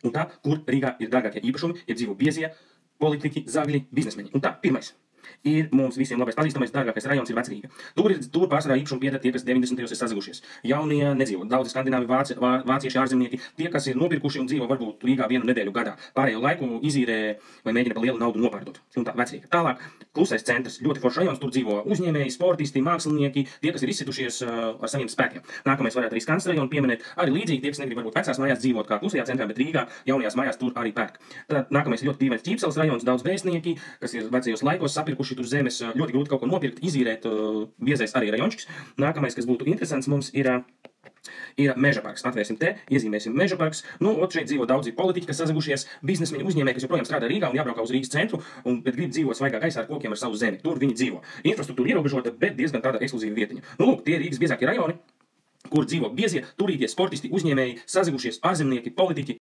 Un tā, kur Rīgā ir dārgākie īpašumi, ir dzīvo biezie, politiķi, zagļi, biznesmeņi. Un tā, pirmais. Ir mums visiem labais pazīstamais, dārgākais rajons ir Vecrīga. Tur pārsvarā īpašumu pieder tie, kas 90. gados ir sazagušies. Jaunie nedzīvo, daudzi skandināvi, vācieši, ārzemnieki, tie, kas ir nopirkuši un dzīvo varbūt Rīgā 1 nedēļu gadā. Pārējo laiku izīrē vai mēģina par lielu naudu nopārdot. Un tā, Vecrīga. Tālāk, klusais centrs, ļoti foršs rajons, tur dzīvo uzņēmēji, sportisti, mākslinieki, tie, kas ir izsitušies ar saviem spēkiem. Nākamais varētu arī Skansas rajonu pieminēt. Arī līdzīgi tie, kas negrib varbūt vecās mājās dzīvot kā klusajā centrā, bet Rīgā jaunajās mājās tur arī pērk. Tad nākamais ļoti dīvains Ķīpseles rajons, daudz vēstnieki, kas ir vecajos laikos sapirkuši tur zemes, ļoti grūti kaut ko nopirkt, izīrēt, biezais arī rajončs. Nākamais, kas būtu interesants mums, ir Meža parks. Atvērsim te, iezīmēsim Meža parks. Nu, šeit dzīvo daudzi politiķi, kas sazagušies, biznesmeņi, uzņēmēji, kas joprojām strādā Rīgā un jābraukā uz Rīgas centru, bet grib dzīvot svaigā gaisā ar kokiem ar savu zemi. Tur viņi dzīvo. Infrastruktūra ierobežota, bet diezgan tāda ekskluzīva vietiņa. Nu, lūk, tie ir Rīgas biezākie rajoni, kur dzīvo biezie, turīgie sportisti, uzņēmēji, sazagušies, ārzemnieki, politiķi,